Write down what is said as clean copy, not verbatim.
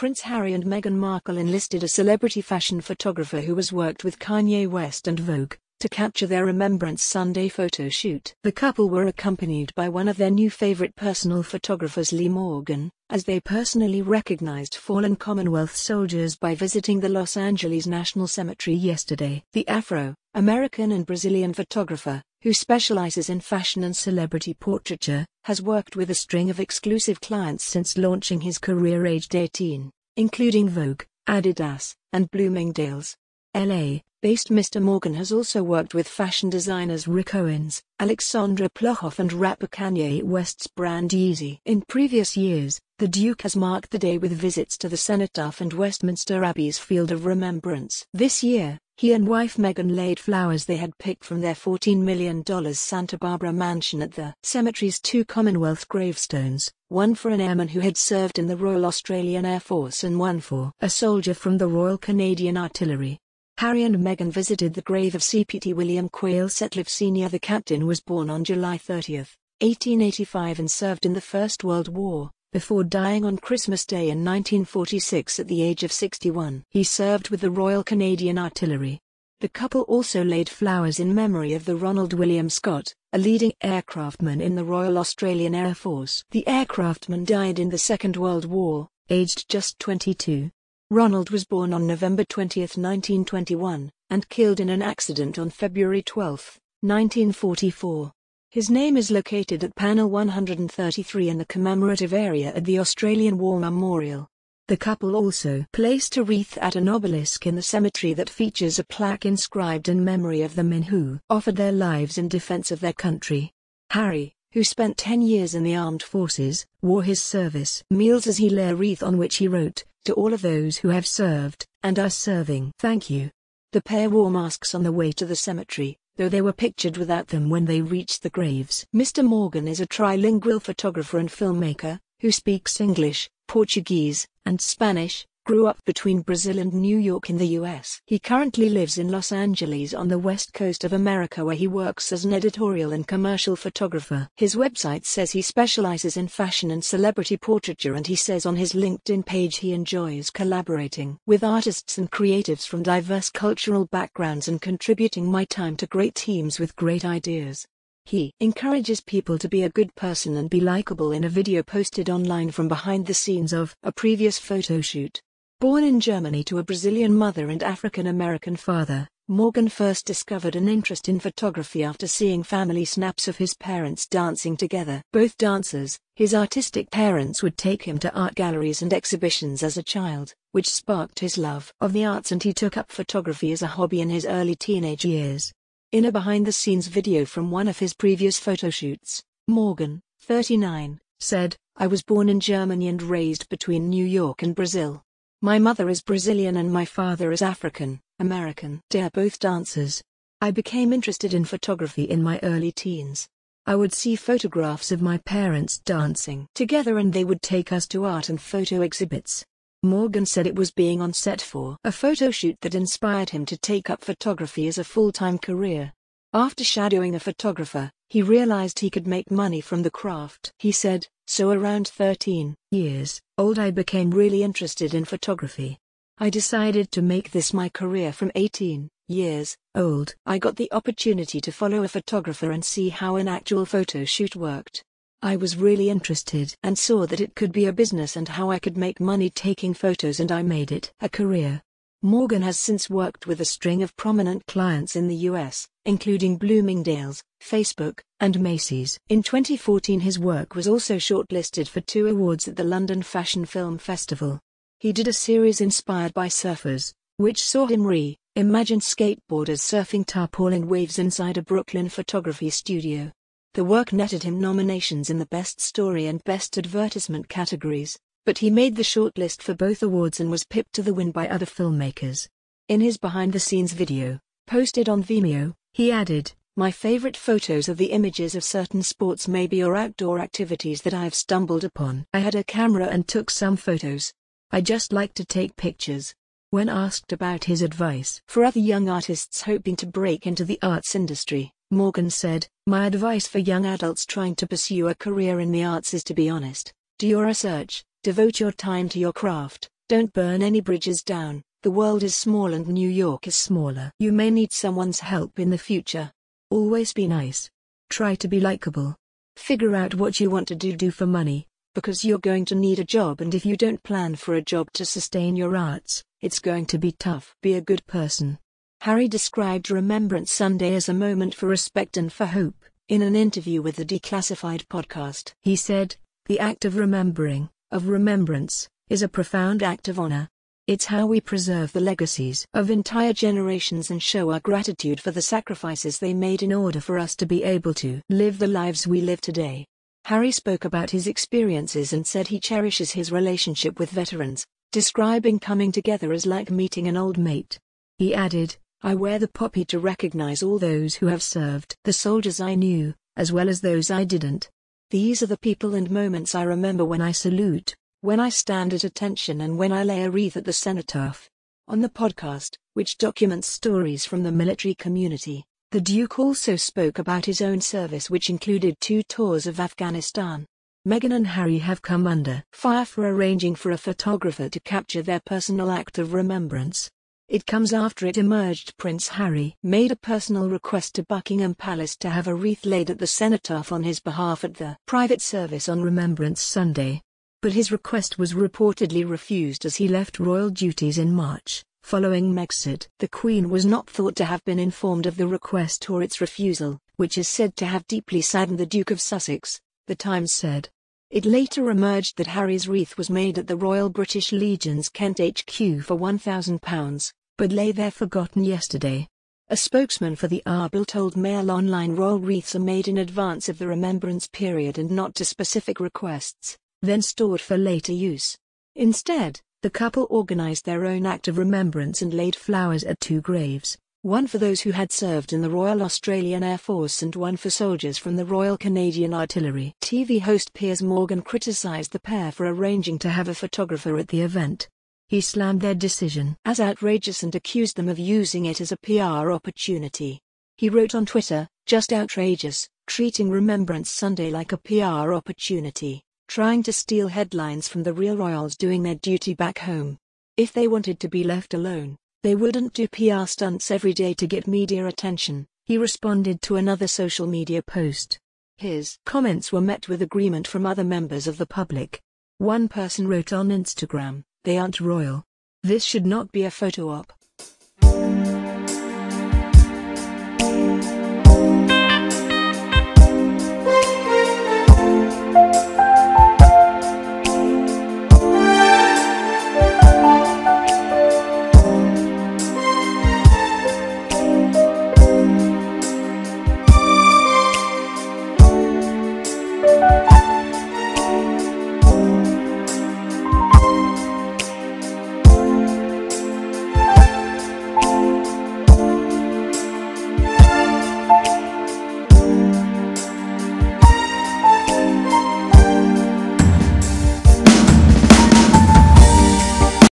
Prince Harry and Meghan Markle enlisted a celebrity fashion photographer who has worked with Kanye West and Vogue to capture their Remembrance Sunday photo shoot. The couple were accompanied by one of their new favorite personal photographers, Lee Morgan, as they personally recognized fallen Commonwealth soldiers by visiting the Los Angeles National Cemetery yesterday. The Afro-American and Brazilian photographer, who specializes in fashion and celebrity portraiture, has worked with a string of exclusive clients since launching his career aged 18, including Vogue, Adidas, and Bloomingdale's. LA-based Mr. Morgan has also worked with fashion designers Rick Owens, Alexandra Plohoff and rapper Kanye West's brand Yeezy. In previous years, the Duke has marked the day with visits to the Cenotaph and Westminster Abbey's Field of Remembrance. This year, he and wife Meghan laid flowers they had picked from their $14 million Santa Barbara mansion at the cemetery's two Commonwealth gravestones, one for an airman who had served in the Royal Australian Air Force and one for a soldier from the Royal Canadian Artillery. Harry and Meghan visited the grave of CPT William Quayle Sutcliffe Sr. The captain was born on July 30, 1885 and served in the First World War, before dying on Christmas Day in 1946 at the age of 61. He served with the Royal Canadian Artillery. The couple also laid flowers in memory of the Ronald William Scott, a leading aircraftman in the Royal Australian Air Force. The aircraftman died in the Second World War, aged just 22. Ronald was born on November 20, 1921, and killed in an accident on February 12, 1944. His name is located at panel 133 in the commemorative area at the Australian War Memorial. The couple also placed a wreath at an obelisk in the cemetery that features a plaque inscribed in memory of the men who offered their lives in defense of their country. Harry, who spent 10 years in the armed forces, wore his service meals as he lay a wreath on which he wrote, "To all of those who have served, and are serving, thank you." The pair wore masks on the way to the cemetery, though they were pictured without them when they reached the graves. Mr. Morgan is a trilingual photographer and filmmaker, who speaks English, Portuguese, and Spanish, grew up between Brazil and New York in the US. He currently lives in Los Angeles on the west coast of America, where he works as an editorial and commercial photographer. His website says he specializes in fashion and celebrity portraiture, and he says on his LinkedIn page he enjoys collaborating with artists and creatives from diverse cultural backgrounds and contributing my time to great teams with great ideas. He encourages people to be a good person and be likable in a video posted online from behind the scenes of a previous photo shoot. Born in Germany to a Brazilian mother and African-American father, Morgan first discovered an interest in photography after seeing family snaps of his parents dancing together. Both dancers, his artistic parents would take him to art galleries and exhibitions as a child, which sparked his love of the arts, and he took up photography as a hobby in his early teenage years. In a behind-the-scenes video from one of his previous photoshoots, Morgan, 39, said, "I was born in Germany and raised between New York and Brazil. My mother is Brazilian and my father is African American. They are both dancers. I became interested in photography in my early teens. I would see photographs of my parents dancing together and they would take us to art and photo exhibits." Morgan said it was being on set for a photo shoot that inspired him to take up photography as a full-time career. After shadowing a photographer, he realized he could make money from the craft. He said, "So around 13 years old I became really interested in photography. I decided to make this my career from 18 years old. I got the opportunity to follow a photographer and see how an actual photo shoot worked. I was really interested and saw that it could be a business and how I could make money taking photos, and I made it a career." Morgan has since worked with a string of prominent clients in the US, including Bloomingdale's, Facebook, and Macy's. In 2014 his work was also shortlisted for 2 awards at the London Fashion Film Festival. He did a series inspired by surfers, which saw him imagine skateboarders surfing tarpaulin waves inside a Brooklyn photography studio. The work netted him nominations in the Best Story and Best Advertisement categories, but he made the shortlist for both awards and was pipped to the win by other filmmakers. In his behind-the-scenes video, posted on Vimeo, he added, "My favorite photos are the images of certain sports maybe or outdoor activities that I've stumbled upon. I had a camera and took some photos. I just like to take pictures." When asked about his advice for other young artists hoping to break into the arts industry, Morgan said, "My advice for young adults trying to pursue a career in the arts is to be honest, do your research, devote your time to your craft, Don't burn any bridges down. The world is small and New York is smaller. You may need someone's help in the future. Always be nice. Try to be likable. Figure out what you want to do for money, because you're going to need a job, and if you don't plan for a job to sustain your arts, it's going to be tough. Be a good person. Harry described Remembrance Sunday as a moment for respect and for hope, in an interview with the Declassified podcast. He said, "The act of remembering, of remembrance, is a profound act of honor. It's how we preserve the legacies of entire generations and show our gratitude for the sacrifices they made in order for us to be able to live the lives we live today." Harry spoke about his experiences and said he cherishes his relationship with veterans, describing coming together as like meeting an old mate. He added, "I wear the poppy to recognize all those who have served, the soldiers I knew, as well as those I didn't. These are the people and moments I remember when I salute, when I stand at attention, and when I lay a wreath at the cenotaph." On the podcast, which documents stories from the military community, the Duke also spoke about his own service, which included 2 tours of Afghanistan. Meghan and Harry have come under fire for arranging for a photographer to capture their personal act of remembrance. It comes after it emerged Prince Harry made a personal request to Buckingham Palace to have a wreath laid at the cenotaph on his behalf at the private service on Remembrance Sunday. But his request was reportedly refused as he left royal duties in March, following Megxit. The Queen was not thought to have been informed of the request or its refusal, which is said to have deeply saddened the Duke of Sussex, The Times said. It later emerged that Harry's wreath was made at the Royal British Legion's Kent HQ for £1,000, but lay there forgotten yesterday. A spokesman for the Arbel told Mail Online royal wreaths are made in advance of the remembrance period and not to specific requests, then stored for later use. Instead, the couple organized their own act of remembrance and laid flowers at 2 graves, one for those who had served in the Royal Australian Air Force and one for soldiers from the Royal Canadian Artillery. TV host Piers Morgan criticized the pair for arranging to have a photographer at the event. He slammed their decision as outrageous and accused them of using it as a PR opportunity. He wrote on Twitter, "Just outrageous, treating Remembrance Sunday like a PR opportunity, trying to steal headlines from the real royals doing their duty back home. If they wanted to be left alone, they wouldn't do PR stunts every day to get media attention." He responded to another social media post. His comments were met with agreement from other members of the public. One person wrote on Instagram, "They aren't royal. This should not be a photo op.